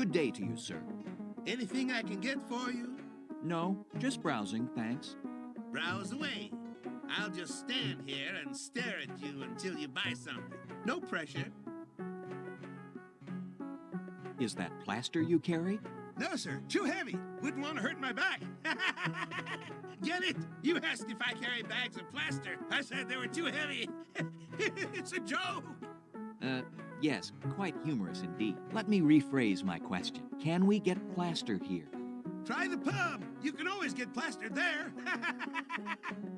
Good day to you, sir. Anything I can get for you? No, just browsing, thanks. Browse away. I'll just stand here and stare at you until you buy something. No pressure. Is that plaster you carry? No, sir. Too heavy. Wouldn't want to hurt my back. Get it? You asked if I carry bags of plaster. I said they were too heavy. It's a joke. Yes, quite humorous indeed. Let me rephrase my question. Can we get plaster here? Try the pub. You can always get plaster there.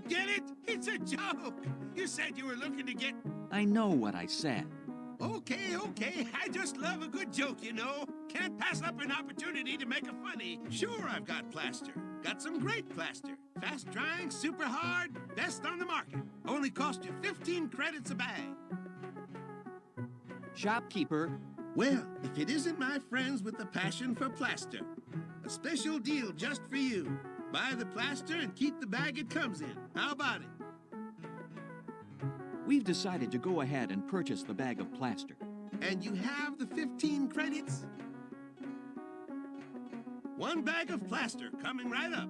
Get it? It's a joke. You said you were looking to get... I know what I said. Okay. I just love a good joke, you know. Can't pass up an opportunity to make a funny. Sure, I've got plaster. Got some great plaster. Fast drying, super hard, best on the market. Only cost you 15 credits a bag. Shopkeeper. Well, if it isn't my friends with the passion for plaster. A special deal just for you. Buy the plaster and keep the bag it comes in. How about it? We've decided to go ahead and purchase the bag of plaster. And you have the 15 credits? One bag of plaster coming right up.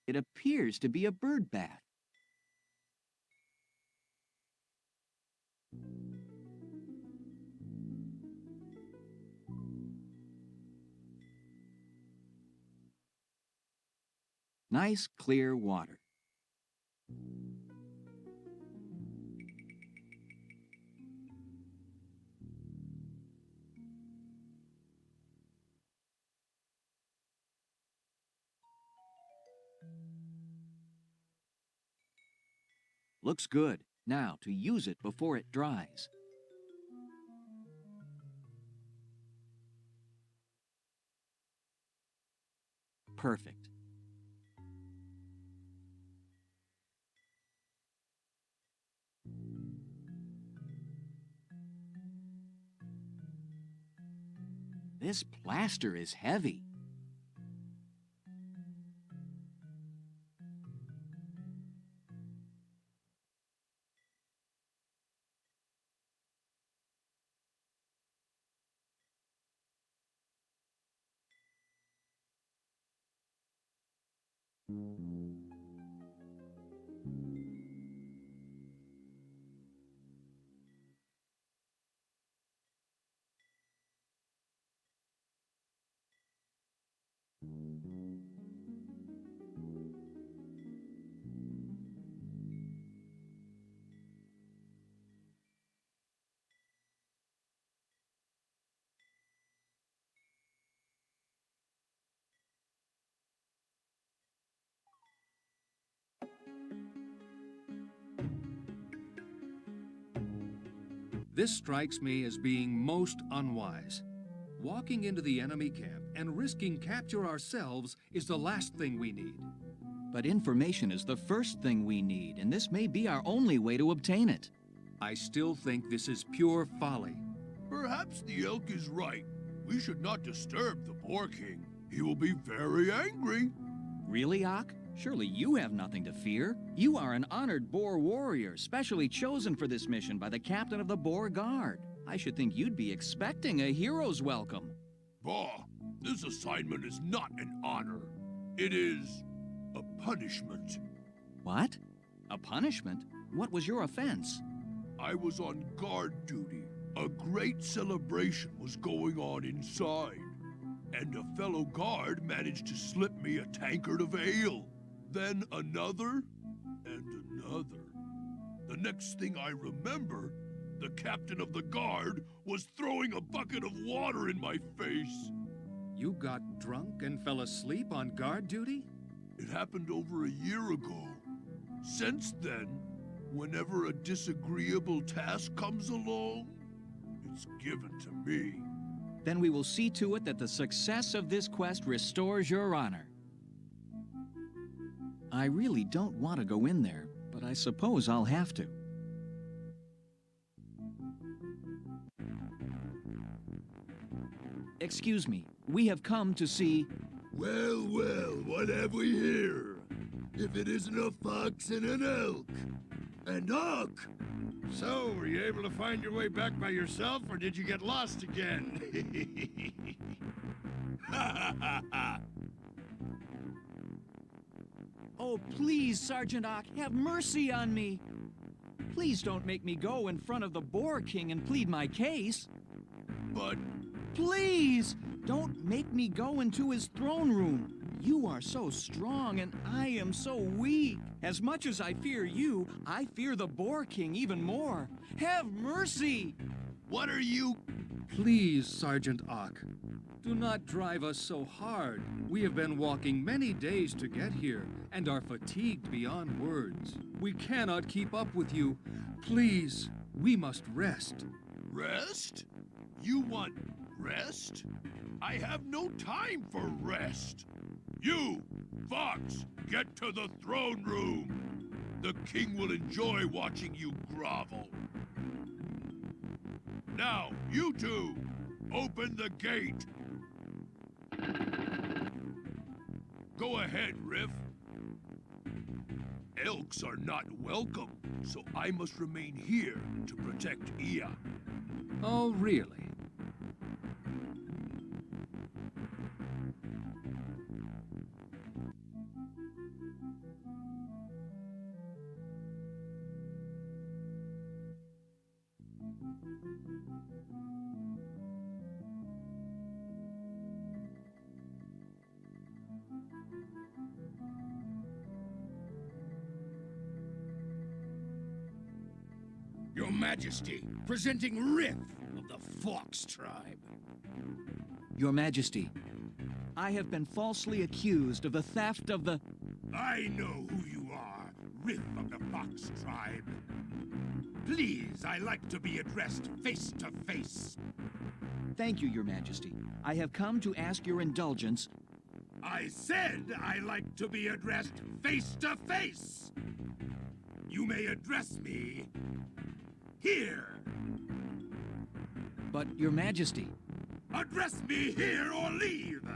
It appears to be a bird bath. Nice, clear water. Looks good. Now, to use it before it dries. Perfect. This plaster is heavy. This strikes me as being most unwise. Walking into the enemy camp and risking capture ourselves is the last thing we need. But information is the first thing we need, and this may be our only way to obtain it. I still think this is pure folly. Perhaps the elk is right. We should not disturb the Boar King. He will be very angry. Really, Ock? Surely you have nothing to fear. You are an honored boar warrior, specially chosen for this mission by the captain of the Boar Guard. I should think you'd be expecting a hero's welcome. Bah, this assignment is not an honor. It is a punishment. What? A punishment? What was your offense? I was on guard duty. A great celebration was going on inside, and a fellow guard managed to slip me a tankard of ale. Then another, and another. The next thing I remember, the captain of the guard was throwing a bucket of water in my face. You got drunk and fell asleep on guard duty? It happened over a year ago. Since then, whenever a disagreeable task comes along, it's given to me. Then we will see to it that the success of this quest restores your honor. I really don't want to go in there, but I suppose I'll have to. Excuse me, we have come to see... Well, what have we here? If it isn't a fox and an elk. An ock! So, were you able to find your way back by yourself, or did you get lost again? Oh, please, Sergeant Ock, have mercy on me. Please don't make me go in front of the Boar King and plead my case. But Please, don't make me go into his throne room. You are so strong and I am so weak. As much as I fear you, I fear the Boar King even more. Have mercy! what are you... Please, Sergeant Ock, do not drive us so hard. We have been walking many days to get here and are fatigued beyond words. We cannot keep up with you. Please, we must rest. Rest? You want rest? I have no time for rest. You, Fox, get to the throne room. The king will enjoy watching you grovel. Now, you two, open the gate. Go ahead, Riff. Elks are not welcome, so I must remain here to protect Ia. Oh, really? Your Majesty, presenting Riff of the Fox tribe. Your Majesty, I have been falsely accused of the theft of the... I know who you are, Riff of the Fox tribe. Please, I like to be addressed face to face. Thank you, Your Majesty. I have come to ask your indulgence. I said I like to be addressed face to face. You may address me here. But, Your Majesty... Address me here or leave.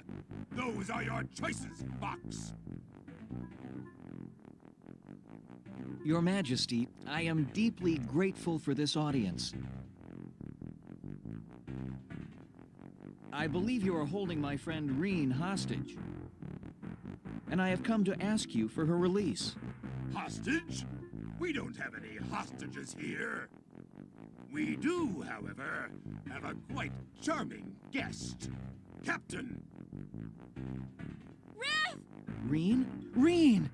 Those are your choices, Fox. Your Majesty, I am deeply grateful for this audience. I believe you are holding my friend Reen hostage. And I have come to ask you for her release. Hostage? We don't have any hostages here. We do, however, have a quite charming guest. Captain! Riff! Reen? Reen!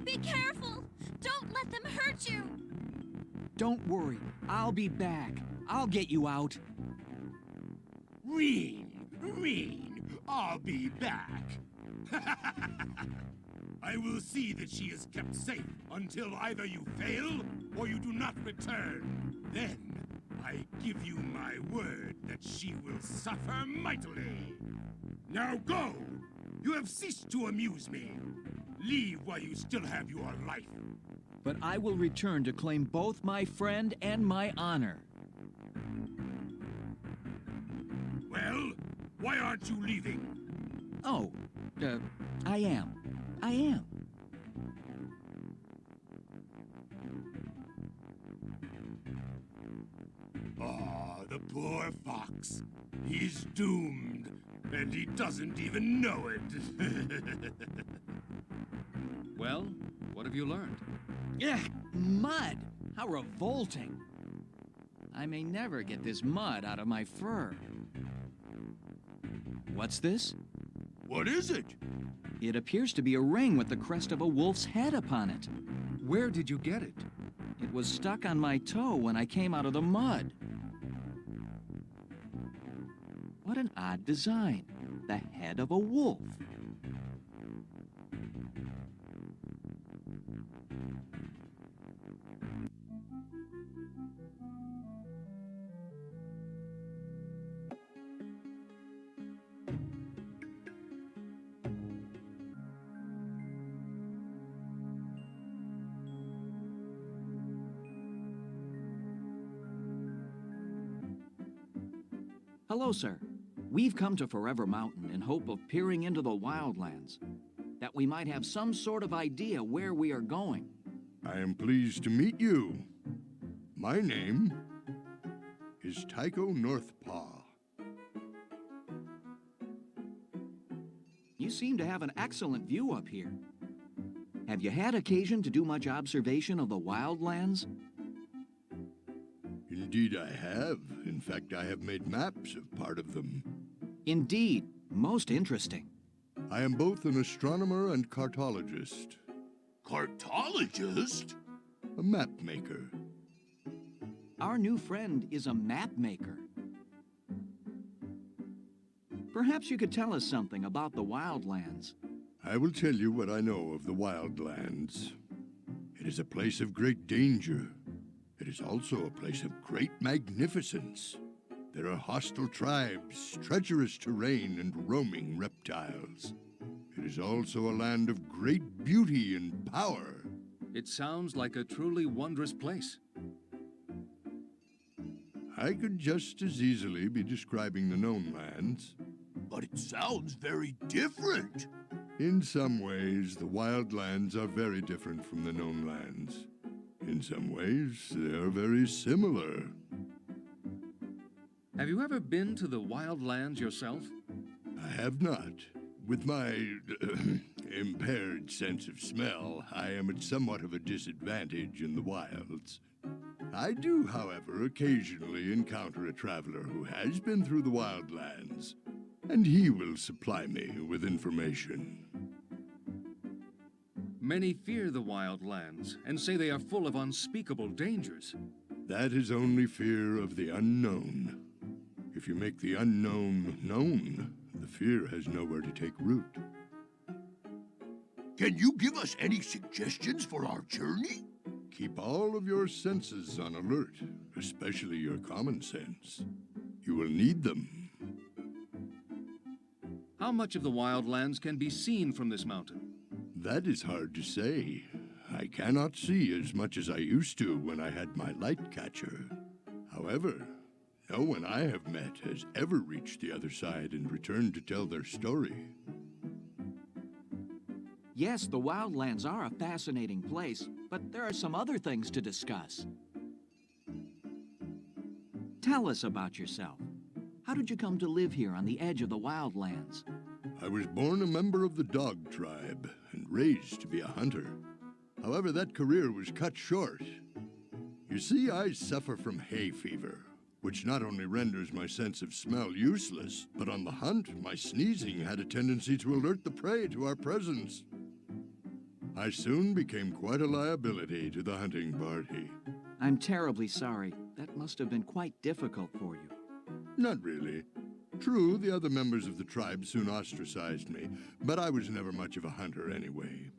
Be careful! Don't let them hurt you! Don't worry. I'll be back. I'll get you out. Reen! I'll be back. I will see that she is kept safe until either you fail or you do not return. Then, I give you my word that she will suffer mightily. Now go! You have ceased to amuse me. Leave while you still have your life. But I will return to claim both my friend and my honor. Well, Why aren't you leaving? Oh, I am. I am. Ah, the poor fox. He's doomed, and he doesn't even know it. Well, what have you learned? Ugh, mud! How revolting! I may never get this mud out of my fur. What's this? What is it? It appears to be a ring with the crest of a wolf's head upon it. Where did you get it? It was stuck on my toe when I came out of the mud. What an odd design. The head of a wolf. Hello, sir. We've come to Forever Mountain in hope of peering into the wildlands, that we might have some sort of idea where we are going. I am pleased to meet you. My name is Tycho Northpaw. You seem to have an excellent view up here. Have you had occasion to do much observation of the wildlands? Indeed I have. In fact, I have made maps of part of them. Indeed, most interesting. I am both an astronomer and cartologist. Cartologist? A map maker. Our new friend is a map maker. Perhaps you could tell us something about the wildlands. I will tell you what I know of the wildlands. It is a place of great danger. It is also a place of great magnificence. There are hostile tribes, treacherous terrain, and roaming reptiles. It is also a land of great beauty and power. It sounds like a truly wondrous place. I could just as easily be describing the known lands. But it sounds very different. In some ways, the wildlands are very different from the known lands. In some ways, they are very similar. Have you ever been to the wildlands yourself? I have not. With my impaired sense of smell, I am at somewhat of a disadvantage in the wilds. I do, however, occasionally encounter a traveler who has been through the wildlands, and he will supply me with information. Many fear the wildlands and say they are full of unspeakable dangers. That is only fear of the unknown. If you make the unknown known, the fear has nowhere to take root. Can you give us any suggestions for our journey? Keep all of your senses on alert, especially your common sense. You will need them. How much of the wildlands can be seen from this mountain? That is hard to say. I cannot see as much as I used to when I had my light catcher. However, no one I have met has ever reached the other side and returned to tell their story. Yes, the wildlands are a fascinating place, but there are some other things to discuss. Tell us about yourself. How did you come to live here on the edge of the wildlands? I was born a member of the dog tribe and raised to be a hunter. However, that career was cut short. You see, I suffer from hay fever, which not only renders my sense of smell useless, but on the hunt, my sneezing had a tendency to alert the prey to our presence. I soon became quite a liability to the hunting party. I'm terribly sorry. That must have been quite difficult for you. Not really. True, the other members of the tribe soon ostracized me, but I was never much of a hunter anyway.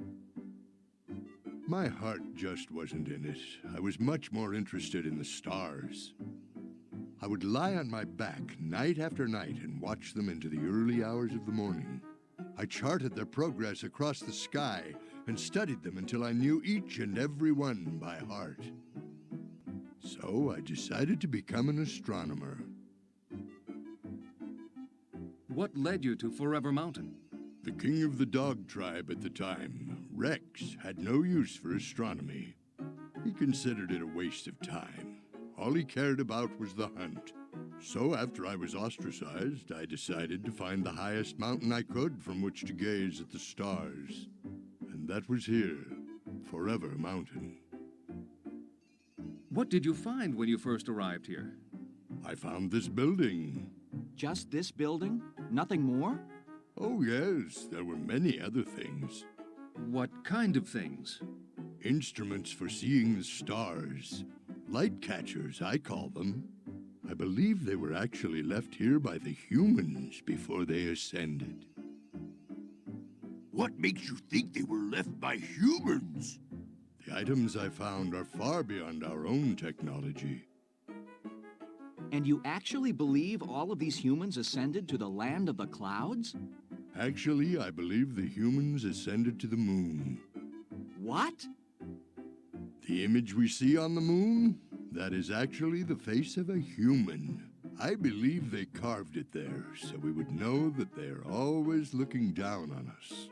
My heart just wasn't in it. I was much more interested in the stars. I would lie on my back night after night and watch them into the early hours of the morning. I charted their progress across the sky and studied them until I knew each and every one by heart. So I decided to become an astronomer. What led you to Forever Mountain? The king of the dog tribe at the time, Rex, had no use for astronomy. He considered it a waste of time. All he cared about was the hunt. So after I was ostracized, I decided to find the highest mountain I could from which to gaze at the stars. And that was here, Forever Mountain. What did you find when you first arrived here? I found this building. Just this building? Nothing more? Oh yes, there were many other things. What kind of things? Instruments for seeing the stars. Light catchers, I call them. I believe they were actually left here by the humans before they ascended. What makes you think they were left by humans? The items I found are far beyond our own technology. And you actually believe all of these humans ascended to the land of the clouds? Actually, I believe the humans ascended to the moon. What? The image we see on the moon? That is actually the face of a human. I believe they carved it there so we would know that they are always looking down on us,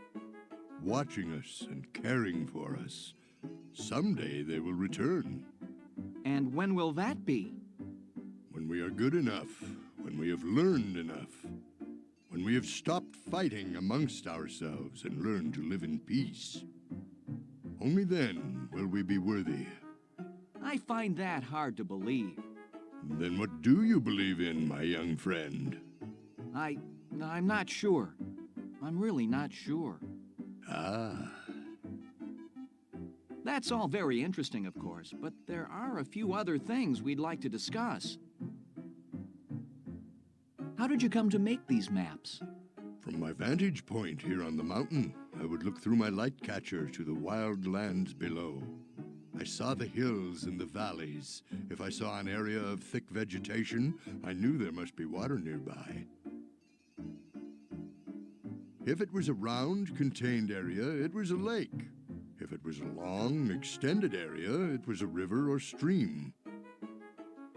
watching us and caring for us. Someday they will return. And when will that be? When we are good enough, when we have learned enough, when we have stopped fighting amongst ourselves and learned to live in peace. Only then will we be worthy. I find that hard to believe. Then what do you believe in, my young friend? I'm not sure. I'm really not sure. Ah. That's all very interesting, of course, but there are a few other things we'd like to discuss. How did you come to make these maps? From my vantage point here on the mountain, I would look through my light catcher to the wild lands below. I saw the hills and the valleys. If I saw an area of thick vegetation, I knew there must be water nearby. If it was a round, contained area, it was a lake. If it was a long, extended area, it was a river or stream.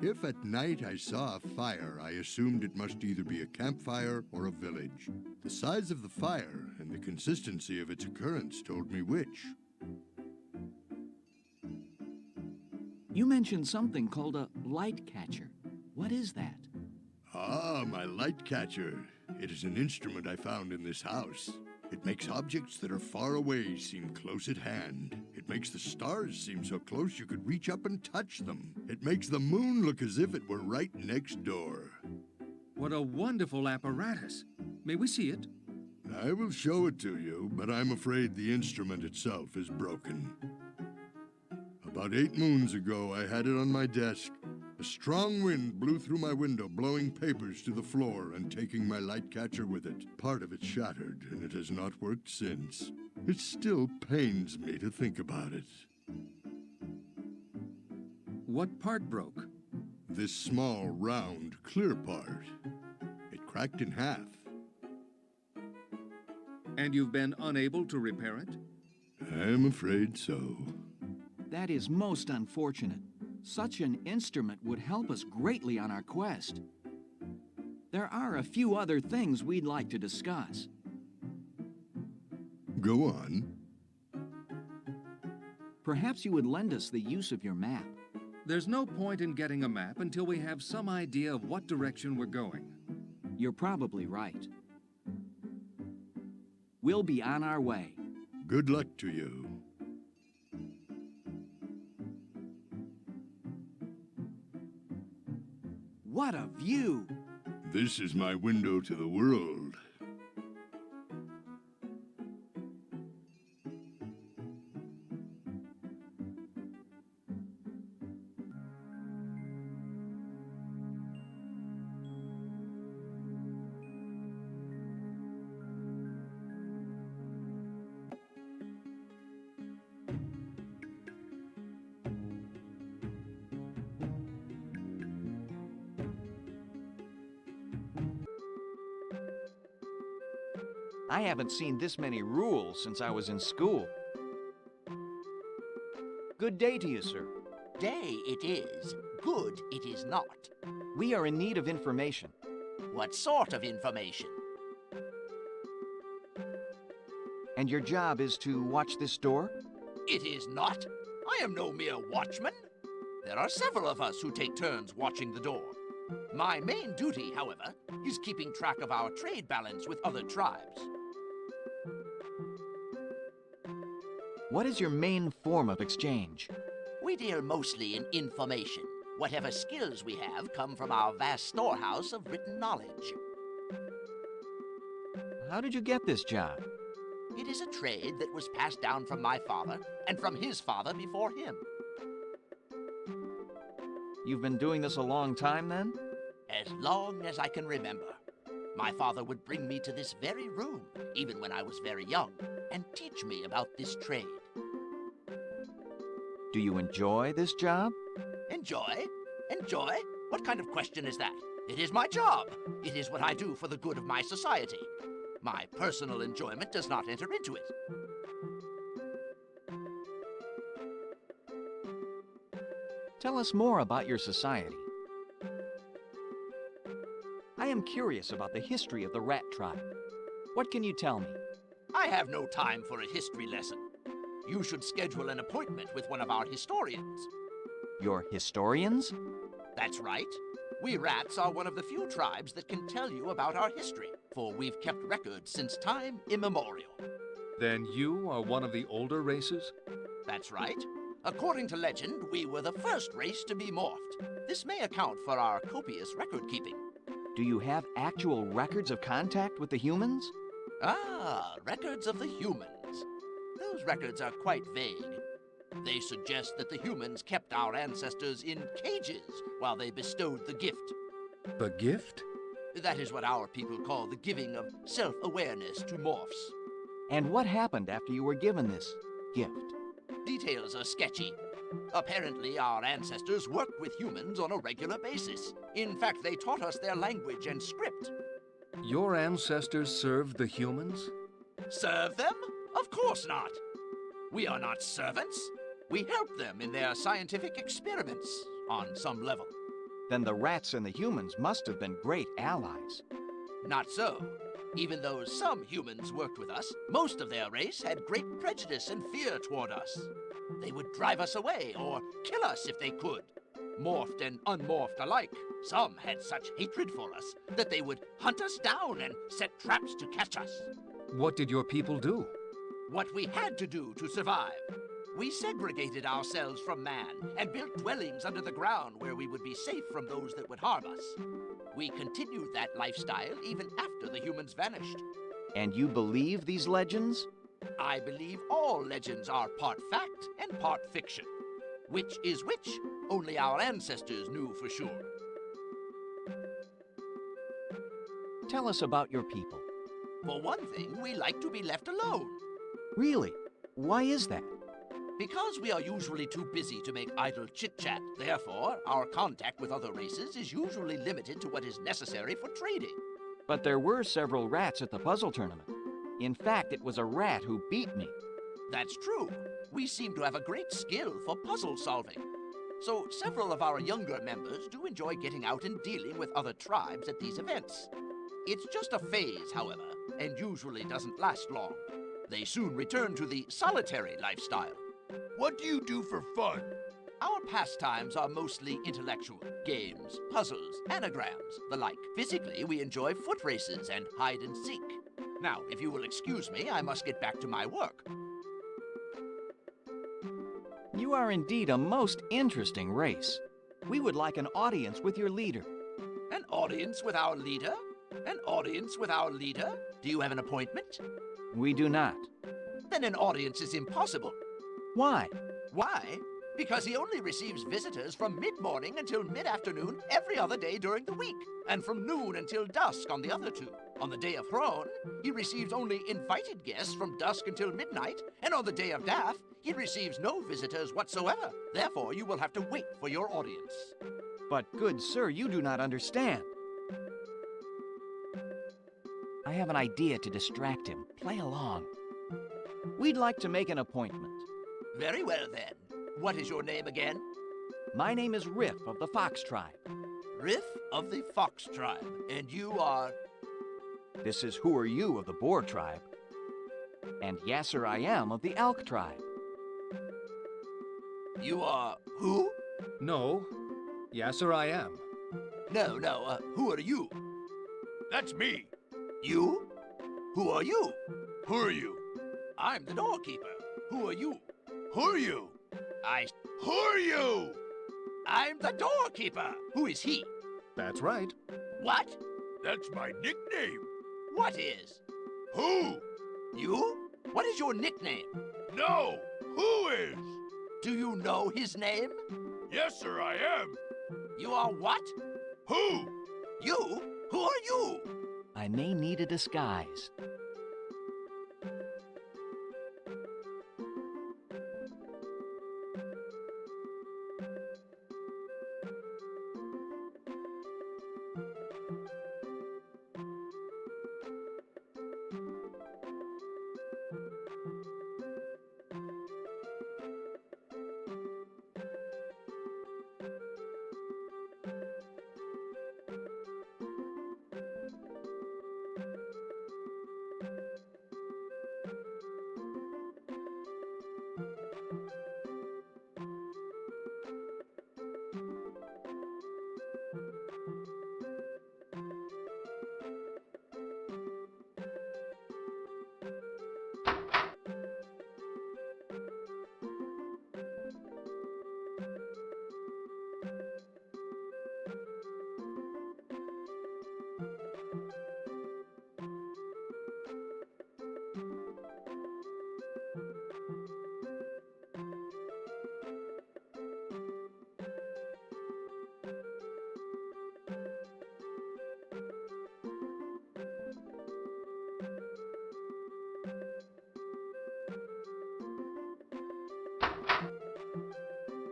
If at night I saw a fire, I assumed it must either be a campfire or a village. The size of the fire and the consistency of its occurrence told me which. You mentioned something called a light catcher. What is that? Ah, my light catcher. It is an instrument I found in this house. It makes objects that are far away seem close at hand. It makes the stars seem so close you could reach up and touch them. It makes the moon look as if it were right next door. What a wonderful apparatus. May we see it? I will show it to you, but I'm afraid the instrument itself is broken. About 8 moons ago, I had it on my desk. A strong wind blew through my window, blowing papers to the floor and taking my light catcher with it. Part of it shattered, and it has not worked since. It still pains me to think about it. What part broke? This small, round, clear part. It cracked in half. And you've been unable to repair it? I'm afraid so. That is most unfortunate. Such an instrument would help us greatly on our quest. There are a few other things we'd like to discuss. Go on. Perhaps you would lend us the use of your map. There's no point in getting a map until we have some idea of what direction we're going. You're probably right. We'll be on our way. Good luck to you. What a view! This is my window to the world. I haven't seen this many rules since I was in school. Good day to you, sir. Day it is, good it is not. We are in need of information. What sort of information? And your job is to watch this door? It is not. I am no mere watchman. There are several of us who take turns watching the door. My main duty, however, is keeping track of our trade balance with other tribes. What is your main form of exchange? We deal mostly in information. Whatever skills we have come from our vast storehouse of written knowledge. How did you get this job? It is a trade that was passed down from my father and from his father before him. You've been doing this a long time, then? As long as I can remember. My father would bring me to this very room, even when I was very young, and teach me about this trade. Do you enjoy this job? Enjoy? Enjoy? What kind of question is that? It is my job. It is what I do for the good of my society. My personal enjoyment does not enter into it. Tell us more about your society. I am curious about the history of the rat tribe. What can you tell me? I have no time for a history lesson. You should schedule an appointment with one of our historians. Your historians? That's right. We rats are one of the few tribes that can tell you about our history, for we've kept records since time immemorial. Then you are one of the older races? That's right. According to legend, we were the first race to be morphed. This may account for our copious record-keeping. Do you have actual records of contact with the humans? Ah, records of the humans. Those records are quite vague. They suggest that the humans kept our ancestors in cages while they bestowed the gift. The gift? That is what our people call the giving of self-awareness to morphs. And what happened after you were given this gift? Details are sketchy. Apparently, our ancestors worked with humans on a regular basis. In fact, they taught us their language and script. Your ancestors served the humans? Serve them? Of course not. We are not servants. We help them in their scientific experiments, on some level. Then the rats and the humans must have been great allies. Not so. Even though some humans worked with us, most of their race had great prejudice and fear toward us. They would drive us away or kill us if they could. Morphed and unmorphed alike, some had such hatred for us that they would hunt us down and set traps to catch us. What did your people do? What we had to do to survive. We segregated ourselves from man and built dwellings under the ground where we would be safe from those that would harm us. We continued that lifestyle even after the humans vanished. And you believe these legends? I believe all legends are part fact and part fiction. Which is which, only our ancestors knew for sure. Tell us about your people. For one thing, we like to be left alone. Really? Why is that? Because we are usually too busy to make idle chit-chat. Therefore, our contact with other races is usually limited to what is necessary for trading. But there were several rats at the puzzle tournament. In fact, it was a rat who beat me. That's true. We seem to have a great skill for puzzle solving. So several of our younger members do enjoy getting out and dealing with other tribes at these events. It's just a phase, however, and usually doesn't last long. They soon return to the solitary lifestyle. What do you do for fun? Our pastimes are mostly intellectual. Games, puzzles, anagrams, the like. Physically, we enjoy foot races and hide and seek. Now, if you will excuse me, I must get back to my work. You are indeed a most interesting race. We would like an audience with your leader. An audience with our leader? An audience with our leader? Do you have an appointment? We do not. Then an audience is impossible. Why? Why? Because he only receives visitors from mid-morning until mid-afternoon every other day during the week, and from noon until dusk on the other two. On the day of Thron, he receives only invited guests from dusk until midnight, and on the day of Daff, he receives no visitors whatsoever. Therefore, you will have to wait for your audience. But, good sir, you do not understand. I have an idea to distract him. Play along. We'd like to make an appointment. Very well, then. What is your name again? My name is Riff of the Fox Tribe. Riff of the Fox Tribe. And you are? This is Who Are You of the Boar Tribe. And yes, sir, I am of the Elk tribe. You are who? No. Yes, sir, I am. No, who are you? That's me. You? Who are you? Who are you? I'm the doorkeeper. Who are you? Who are you? Who are you? I'm the doorkeeper. Who is he? That's right. What? That's my nickname. What is? Who? You? What is your nickname? No. Who is? Do you know his name? Yes, sir, I am. You are what? Who? You? Who are you? I may need a disguise.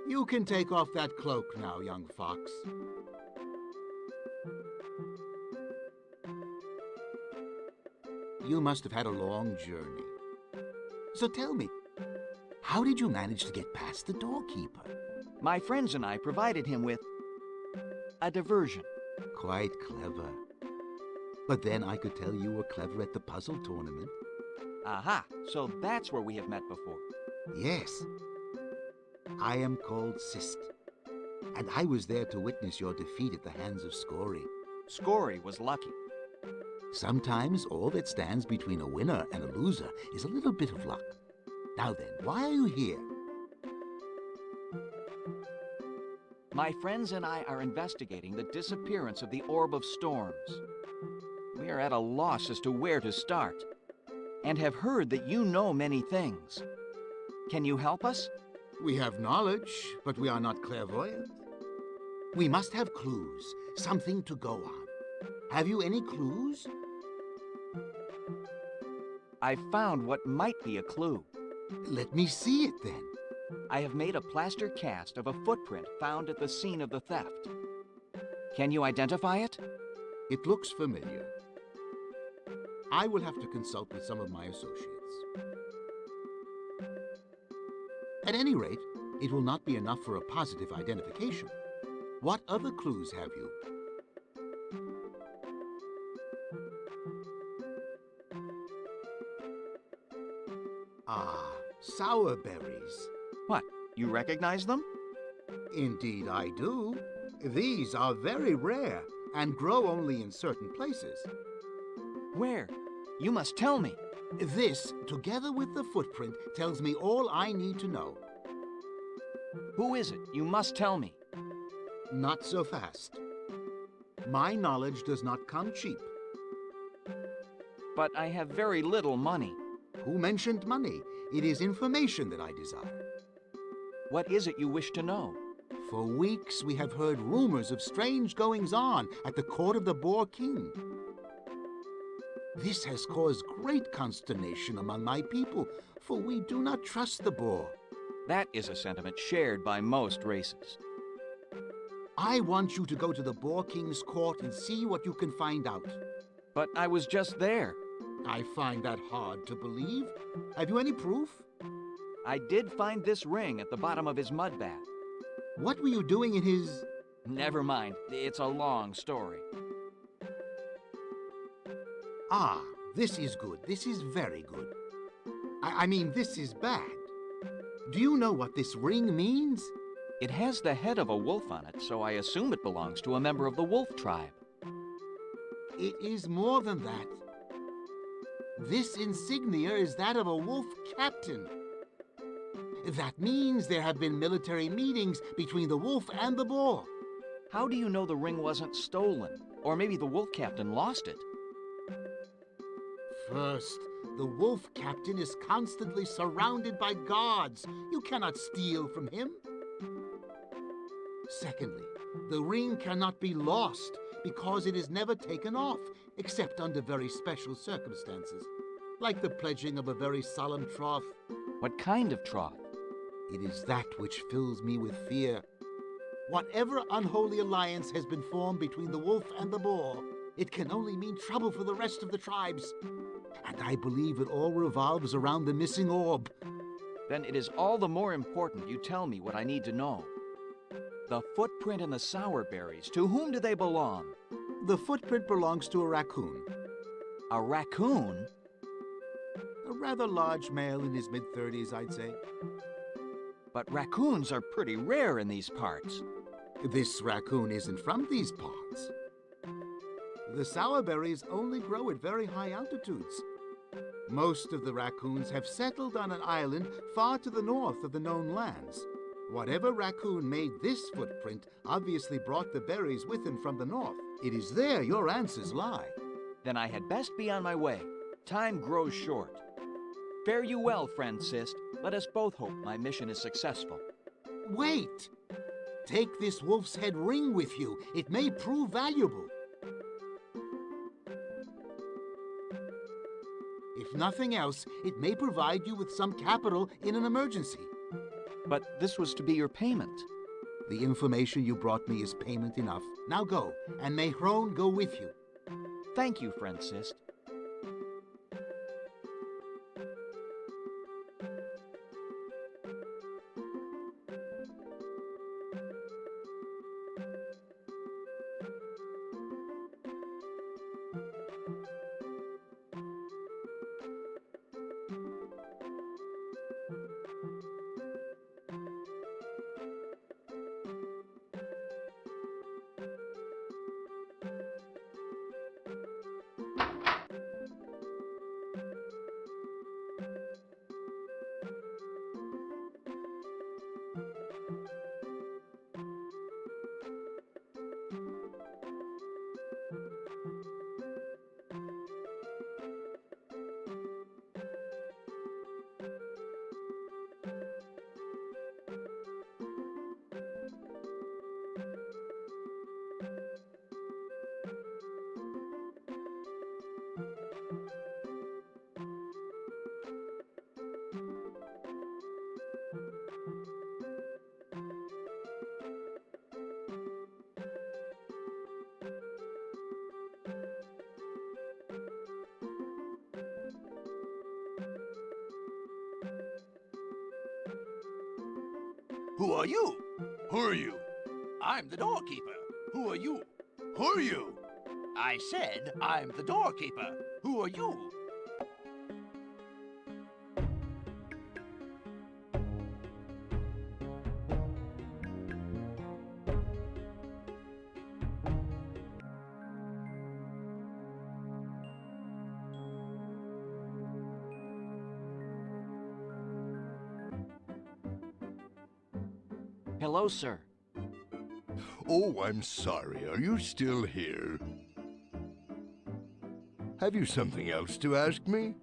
You can take off that cloak now, young fox. You must have had a long journey. So tell me, how did you manage to get past the doorkeeper? My friends and I provided him with a diversion. Quite clever. But then I could tell you were clever at the puzzle tournament. Aha, so that's where we have met before. Yes. I am called Sist, and I was there to witness your defeat at the hands of Scory. Scory was lucky. Sometimes all that stands between a winner and a loser is a little bit of luck. Now then, why are you here? My friends and I are investigating the disappearance of the Orb of Storms. We are at a loss as to where to start, and have heard that you know many things. Can you help us? We have knowledge, but we are not clairvoyant. We must have clues, something to go on. Have you any clues? I found what might be a clue. Let me see it then. I have made a plaster cast of a footprint found at the scene of the theft. Can you identify it? It looks familiar. I will have to consult with some of my associates. At any rate, it will not be enough for a positive identification. What other clues have you? Ah, sour berries. What, you recognize them? Indeed I do. These are very rare and grow only in certain places. Where? You must tell me. This, together with the footprint, tells me all I need to know. Who is it? You must tell me. Not so fast. My knowledge does not come cheap. But I have very little money. Who mentioned money? It is information that I desire. What is it you wish to know? For weeks we have heard rumors of strange goings-on at the court of the Boar King. This has caused great consternation among my people, for we do not trust the boar. That is a sentiment shared by most races. I want you to go to the Boar King's court and see what you can find out. But I was just there. I find that hard to believe. Have you any proof? I did find this ring at the bottom of his mud bath. What were you doing in his... Never mind. It's a long story. Ah, this is good. This is very good. I mean, this is bad. Do you know what this ring means? It has the head of a wolf on it, so I assume it belongs to a member of the wolf tribe. It is more than that. This insignia is that of a wolf captain. That means there have been military meetings between the wolf and the boar. How do you know the ring wasn't stolen? Or maybe the wolf captain lost it? First, the wolf captain is constantly surrounded by guards. You cannot steal from him. Secondly, the ring cannot be lost because it is never taken off, except under very special circumstances, like the pledging of a very solemn troth. What kind of troth? It is that which fills me with fear. Whatever unholy alliance has been formed between the wolf and the boar, it can only mean trouble for the rest of the tribes. And I believe it all revolves around the missing orb. Then it is all the more important you tell me what I need to know. The footprint and the sour berries, to whom do they belong? The footprint belongs to a raccoon. A raccoon? A rather large male in his mid-30s, I'd say. But raccoons are pretty rare in these parts. This raccoon isn't from these parts. The sour berries only grow at very high altitudes. Most of the raccoons have settled on an island far to the north of the known lands. Whatever raccoon made this footprint obviously brought the berries with him from the north. It is there your answers lie. Then I had best be on my way. Time grows short. Fare you well, friend Sist. Let us both hope my mission is successful. Wait! Take this wolf's head ring with you. It may prove valuable. If nothing else, it may provide you with some capital in an emergency. But this was to be your payment. The information you brought me is payment enough. Now go, and may Hrone go with you. Thank you, friend Sist. Who are you? Who are you? I'm the doorkeeper. Who are you? Who are you? I said I'm the doorkeeper. Who are you? Hello, sir. Oh, I'm sorry. Are you still here? Have you something else to ask me?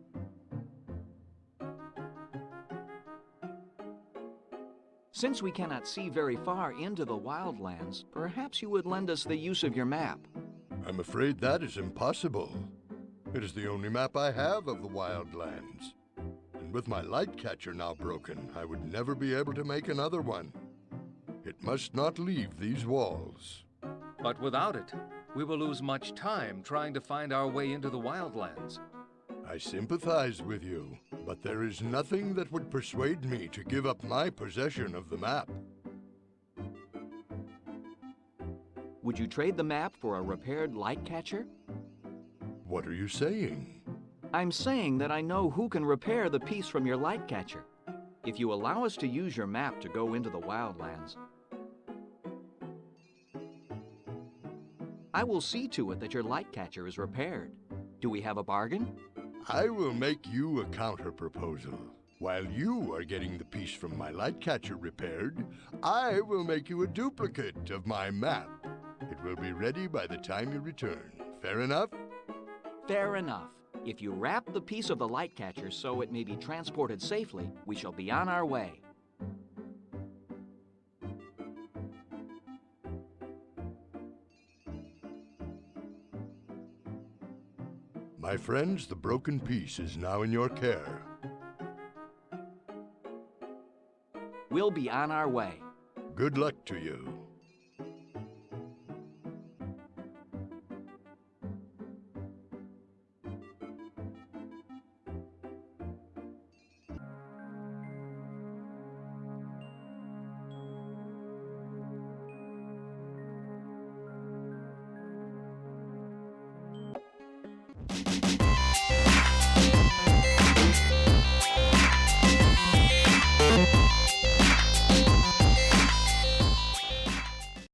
Since we cannot see very far into the wildlands, perhaps you would lend us the use of your map. I'm afraid that is impossible. It is the only map I have of the wildlands. And with my light catcher now broken, I would never be able to make another one. It must not leave these walls. But without it, we will lose much time trying to find our way into the wildlands. I sympathize with you, but there is nothing that would persuade me to give up my possession of the map. Would you trade the map for a repaired light catcher? What are you saying? I'm saying that I know who can repair the piece from your light catcher. If you allow us to use your map to go into the wildlands, I will see to it that your light catcher is repaired. Do we have a bargain? I will make you a counter-proposal. While you are getting the piece from my light catcher repaired, I will make you a duplicate of my map. It will be ready by the time you return. Fair enough? Fair enough. If you wrap the piece of the light catcher so it may be transported safely, we shall be on our way. My friends, the broken piece is now in your care. We'll be on our way. Good luck to you.